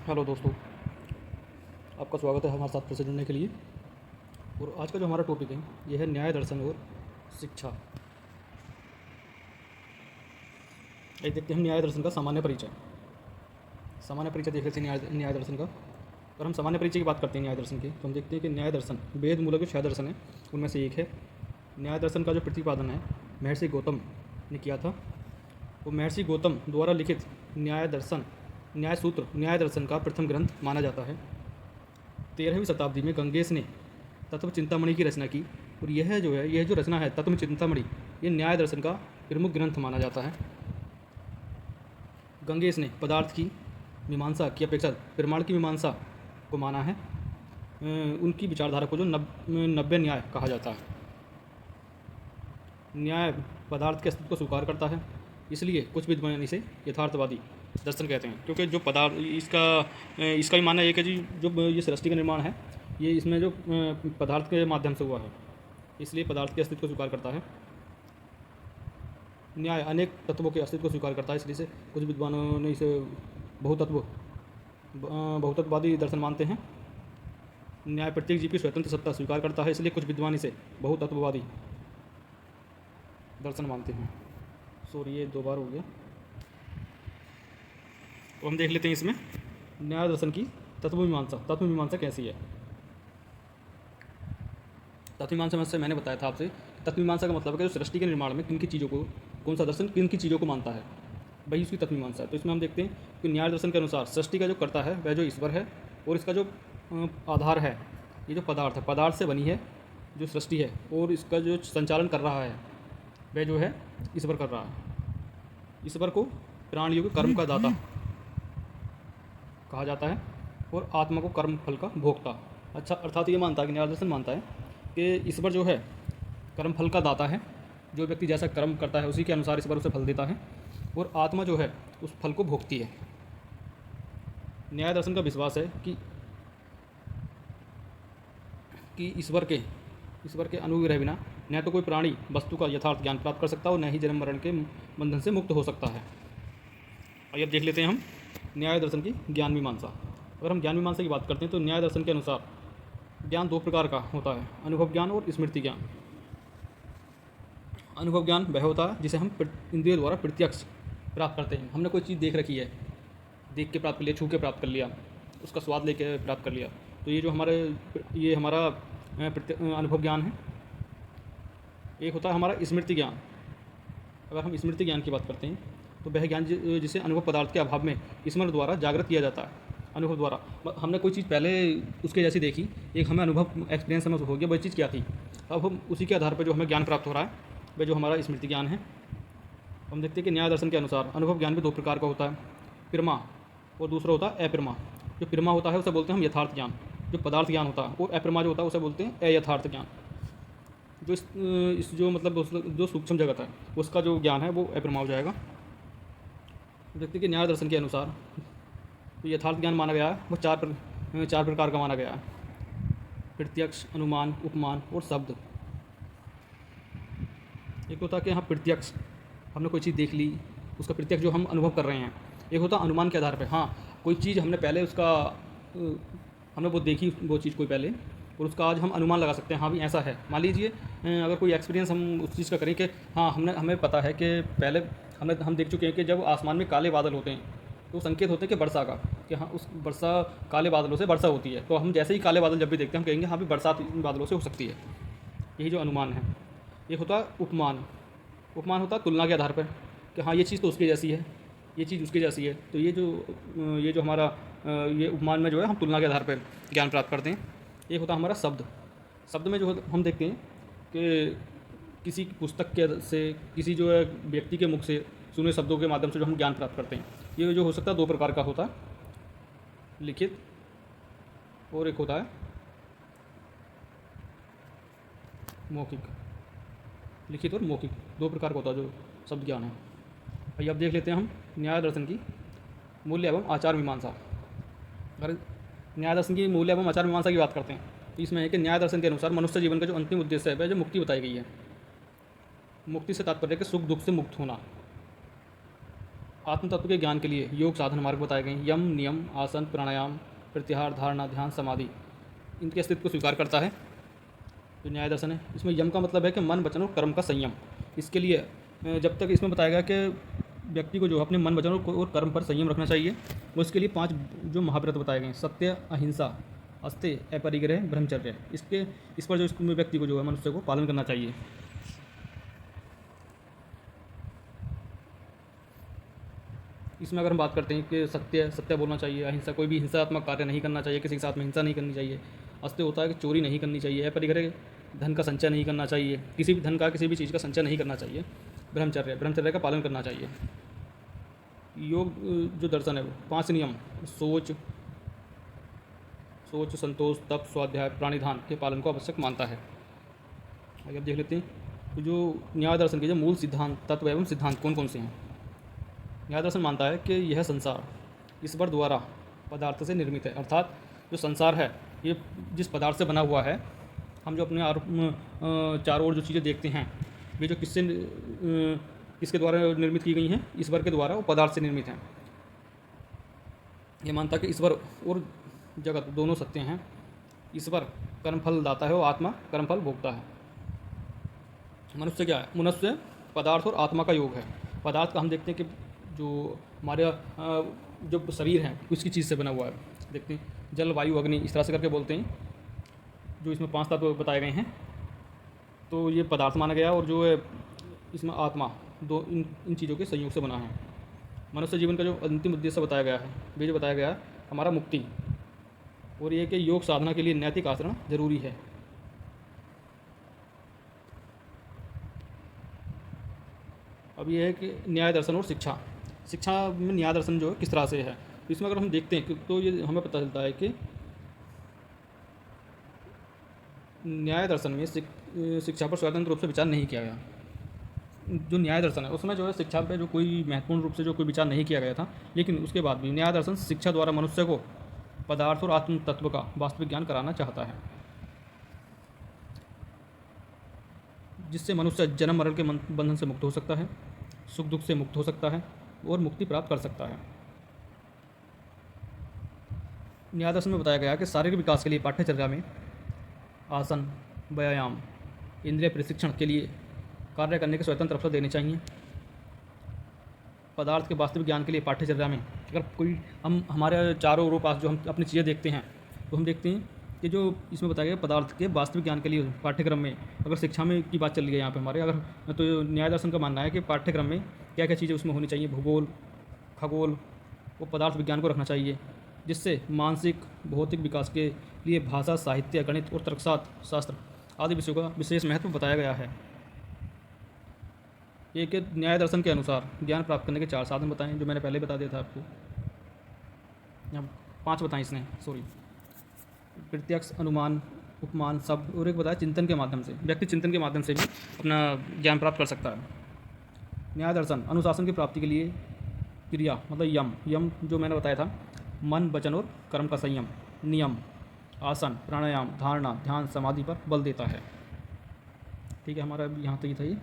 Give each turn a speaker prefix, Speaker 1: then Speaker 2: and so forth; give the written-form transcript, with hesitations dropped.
Speaker 1: Hello दोस्तों, आपका स्वागत है हमारे साथ फिर से जुड़ने के लिए। और आज का जो हमारा टॉपिक है यह है न्याय दर्शन और शिक्षा। एक देखते हैं हम न्याय दर्शन का सामान्य परिचय। सामान्य परिचय देख लेते हैं न्याय दर्शन का। अगर हम सामान्य परिचय की बात करते हैं न्याय दर्शन की, तो हम देखते हैं कि न्याय दर्शन वेद मूलक जो 6 दर्शन है उनमें से एक है। न्याय दर्शन का जो प्रतिपादन है महर्षि गौतम ने किया था। वो महर्षि गौतम द्वारा लिखित न्याय दर्शन न्याय सूत्र न्याय दर्शन का प्रथम ग्रंथ माना जाता है। 13वीं शताब्दी में गंगेश ने तत्व चिंतामणि की रचना की। और यह जो रचना है तत्व चिंतामणि, ये न्याय दर्शन का प्रमुख ग्रंथ माना जाता है। गंगेश ने पदार्थ की मीमांसा की अपेक्षा प्रमाण की मीमांसा को माना है। उनकी विचारधारा को जो नव्य न्याय कहा जाता है। न्याय पदार्थ के अस्तित्व को स्वीकार करता है, इसलिए कुछ विद्वान इसे यथार्थवादी दर्शन कहते हैं। क्योंकि जो पदार्थ इसका ही मानना एक है जी, जो ये सृष्टि का निर्माण है ये इसमें जो पदार्थ के माध्यम से हुआ है, इसलिए पदार्थ के अस्तित्व को स्वीकार करता है। न्याय अनेक तत्वों के अस्तित्व को स्वीकार करता है, इसलिए से कुछ विद्वानों ने इसे बहुतत्ववादी दर्शन मानते हैं। न्याय प्रत्येक जीव की स्वतंत्र सत्ता स्वीकार करता है, इसलिए कुछ विद्वान इसे बहुतत्ववादी दर्शन मानते हैं। सॉरी, ये 2 बार हो गया। तो हम देख लेते हैं इसमें न्याय दर्शन की तत्वमीमांसा कैसी है। तत्वमीमांसा से मैंने बताया था आपसे, तत्वमीमांसा का मतलब है कि सृष्टि के निर्माण में किन की चीज़ों को, कौन सा दर्शन किन की चीज़ों को मानता है, वही उसकी तत्वमीमांसा है। तो इसमें हम देखते हैं कि न्याय दर्शन के अनुसार सृष्टि का जो कर्ता है वह जो ईश्वर है, और इसका जो आधार है ये जो पदार्थ है, पदार्थ से बनी है जो सृष्टि है, और इसका जो संचालन कर रहा है वह जो है ईश्वर कर रहा है। ईश्वर को प्राणियों के कर्म का दाता कहा जाता है, और आत्मा को कर्म फल का भोक्ता। अच्छा, अर्थात ये मानता है कि न्याय दर्शन मानता है कि ईश्वर जो है कर्म फल का दाता है। जो व्यक्ति जैसा कर्म करता है उसी के अनुसार ईश्वर उसे फल देता है, और आत्मा जो है उस फल को भोगती है। न्याय दर्शन का विश्वास है कि ईश्वर के अनुग्रह रहे बिना न तो कोई प्राणी वस्तु का यथार्थ ज्ञान प्राप्त कर सकता और न ही जन्म मरण के बंधन से मुक्त हो सकता है। आइए अब देख लेते हैं हम न्याय दर्शन की ज्ञान मीमांसा। अगर हम ज्ञान मीमांसा की बात करते हैं तो न्याय दर्शन के अनुसार ज्ञान 2 प्रकार का होता है, अनुभव ज्ञान और स्मृति ज्ञान। अनुभव ज्ञान वह होता है जिसे हम इंद्रियों द्वारा प्रत्यक्ष प्राप्त करते हैं। हमने कोई चीज़ देख रखी है, देख के प्राप्त कर लिया, छू के प्राप्त कर लिया, उसका स्वाद लेके प्राप्त कर लिया, तो ये हमारा अनुभव ज्ञान है। एक होता है हमारा स्मृति ज्ञान। अगर हम स्मृति ज्ञान की बात करते हैं तो वह ज्ञान जिसे अनुभव पदार्थ के अभाव में स्मरण द्वारा जागृत किया जाता है। अनुभव द्वारा हमने कोई चीज़ पहले उसके जैसी देखी, एक हमें अनुभव एक्सपीरियंस हमें हो गया वह चीज़ क्या थी, अब हम उसी के आधार पर जो हमें ज्ञान प्राप्त हो रहा है वह जो हमारा स्मृति ज्ञान है। हम देखते हैं कि न्याय दर्शन के अनुसार अनुभव ज्ञान भी 2 प्रकार का होता है, प्रमा और दूसरा होता है अप्रमा। जो प्रमा होता है उसे बोलते हैं हम यथार्थ ज्ञान, जो पदार्थ ज्ञान होता है, और अप्रमा जो होता है उसे बोलते हैं अयथार्थ ज्ञान। जो इस जो मतलब जो सूक्ष्म जगत है उसका जो ज्ञान है वो अप्रमा हो जाएगा। व्यक्ति के न्याय दर्शन के अनुसार जो यथार्थ ज्ञान माना गया है वो 4 प्रकार का माना गया है, प्रत्यक्ष, अनुमान, उपमान और शब्द। एक होता है कि हाँ प्रत्यक्ष, हमने कोई चीज़ देख ली, उसका प्रत्यक्ष जो हम अनुभव कर रहे हैं। एक होता है अनुमान के आधार पर, हाँ कोई चीज़ हमने पहले हमने वो देखी वो चीज़ कोई पहले, और उसका आज हम अनुमान लगा सकते हैं, हाँ भी ऐसा है। मान लीजिए अगर कोई एक्सपीरियंस हम उस चीज़ का करें कि हाँ हमें पता है कि पहले हम देख चुके हैं कि जब आसमान में काले बादल होते हैं तो संकेत होते हैं कि वर्षा का, कि हाँ उस वर्षा काले बादलों से वर्षा होती है। तो हम जैसे ही काले बादल जब भी देखते हैं हम कहेंगे हाँ भी बरसात इन बादलों से हो सकती है। यही जो अनुमान है। एक होता है उपमान। उपमान होता है तुलना के आधार पर, कि हाँ ये चीज़ तो उसकी जैसी है, ये चीज़ उसकी जैसी है। तो ये जो हमारा ये उपमान में जो है हम तुलना के आधार पर ज्ञान प्राप्त करते हैं। एक होता है हमारा शब्द। शब्द में जो हम देखते हैं कि किसी पुस्तक के से, किसी जो है व्यक्ति के मुख से सुने शब्दों के माध्यम से जो हम ज्ञान प्राप्त करते हैं, ये जो हो सकता है 2 प्रकार का होता है, लिखित और एक होता है मौखिक। लिखित और मौखिक 2 प्रकार का होता है जो शब्द ज्ञान है। आइए अब देख लेते हैं हम न्याय दर्शन की मूल्य एवं आचार मीमांसा। अगर न्याय दर्शन की मूल्य एवं आचार मीमांसा की बात करते हैं तो इसमें है कि न्याय दर्शन के अनुसार मनुष्य जीवन का जो अंतिम उद्देश्य है वह जो मुक्ति बताई गई है। मुक्ति से तात्पर्य है कि सुख दुख से मुक्त होना। आत्म तत्व के ज्ञान के लिए योग साधन मार्ग बताए गए हैं। यम, नियम, आसन, प्राणायाम, प्रत्याहार, धारणा, ध्यान, समाधि इनके अस्तित्व को स्वीकार करता है जो न्याय दर्शन है। इसमें यम का मतलब है कि मन, वचन और कर्म का संयम। इसके लिए जब तक इसमें बताया गया कि व्यक्ति को जो अपने मन, वचन और कर्म पर संयम रखना चाहिए, वो इसके लिए 5 जो महाव्रत बताए गए हैं: सत्य, अहिंसा, अस्त्य, अपरिग्रह, ब्रह्मचर्य। इस पर जो इस व्यक्ति को जो है मनुष्य को पालन करना चाहिए। इसमें अगर हम बात करते हैं कि सत्य बोलना चाहिए, अहिंसा, कोई भी हिंसात्मक कार्य नहीं करना चाहिए, किसी के साथ में हिंसा नहीं करनी चाहिए। अस्त्य होता है कि चोरी नहीं करनी चाहिए। अपरिग्रह, धन का संचय नहीं करना चाहिए, किसी भी धन का, किसी भी चीज़ का संचय नहीं करना चाहिए। ब्रह्मचर्य का पालन करना चाहिए। योग जो दर्शन है वो 5 नियम: सोच, संतोष, तप, स्वाध्याय, प्राणिधान के पालन को आवश्यक मानता है। आगे अब देख लेते हैं तो जो न्याय दर्शन के जो मूल सिद्धांत, तत्व एवं सिद्धांत कौन कौन से हैं। न्याय दर्शन मानता है कि यह संसार ईश्वर द्वारा पदार्थ से निर्मित है, अर्थात जो संसार है ये जिस पदार्थ से बना हुआ है। हम जो अपने चारों ओर जो चीज़ें देखते हैं वे जो किसके द्वारा निर्मित की गई हैं, ईश्वर के द्वारा वो पदार्थ से निर्मित हैं। ये मानता है कि ईश्वर और जगत दोनों सत्य हैं। ईश्वर कर्मफल दाता है और आत्मा कर्मफल भोगता है। मनुष्य क्या है? मनुष्य पदार्थ और आत्मा का योग है। पदार्थ का हम देखते हैं कि जो हमारे जो शरीर है उसकी चीज़ से बना हुआ है। देखते हैं जल, वायु, अग्नि, इस तरह से करके बोलते हैं। जो इसमें 5 तत्व बताए गए हैं तो ये पदार्थ माना गया, और जो है इसमें आत्मा, दो इन चीज़ों के संयोग से बना है। मनुष्य जीवन का जो अंतिम उद्देश्य बताया गया है, वे जो बताया गया है हमारा मुक्ति, और ये कि योग साधना के लिए नैतिक आचरण जरूरी है। अब ये है कि न्याय दर्शन और शिक्षा में न्याय दर्शन जो है किस तरह से है। तो इसमें अगर हम देखते हैं तो ये हमें पता चलता है कि न्याय दर्शन में शिक्षा पर स्वतंत्र रूप से विचार नहीं किया गया। जो न्याय दर्शन है उसमें जो है शिक्षा पे जो कोई महत्वपूर्ण रूप से जो कोई विचार नहीं किया गया था, लेकिन उसके बाद भी न्याय दर्शन शिक्षा द्वारा मनुष्य को पदार्थ और आत्म तत्व का वास्तविक ज्ञान कराना चाहता है, जिससे मनुष्य जन्म मरण के बंधन से मुक्त हो सकता है, सुख दुख से मुक्त हो सकता है और मुक्ति प्राप्त कर सकता है। न्याय दर्शन में बताया गया कि शारीरिक विकास के लिए पाठ्यचर्या में आसन, व्यायाम, इंद्रिय प्रशिक्षण के लिए कार्य करने के स्वतंत्र अवसर देने चाहिए। पदार्थ के वास्तविक ज्ञान के लिए पाठ्यचर्या में अगर कोई हम हमारे चारों ओर पास जो हम अपनी चीज़ें देखते हैं तो हम देखते हैं कि जो इसमें बताया गया पदार्थ के वास्तविक ज्ञान के लिए पाठ्यक्रम में अगर शिक्षा में की बात चल रही है यहाँ पे हमारे, अगर तो न्याय दर्शन का मानना है कि पाठ्यक्रम में क्या क्या चीज़ें उसमें होनी चाहिए। भूगोल, खगोल वो पदार्थ विज्ञान को रखना चाहिए, जिससे मानसिक भौतिक विकास के लिए भाषा, साहित्य, गणित और तर्कशास्त्र आदि विषयों का विशेष महत्व बताया गया है। एक न्याय दर्शन के अनुसार ज्ञान प्राप्त करने के 4 साधन बताएं, जो मैंने पहले बता दिया था आपको। यहाँ 5 बताएं इसने, प्रत्यक्ष, अनुमान, उपमान, शब्द, और एक बताया चिंतन के माध्यम से। व्यक्ति चिंतन के माध्यम से भी अपना ज्ञान प्राप्त कर सकता है। न्याय दर्शन अनुशासन की प्राप्ति के लिए क्रिया मतलब यम जो मैंने बताया था, मन, वचन और कर्म का संयम। नियम, आसन, प्राणायाम, धारणा, ध्यान, समाधि पर बल देता है। ठीक है, हमारा यहाँ तक ही था ये।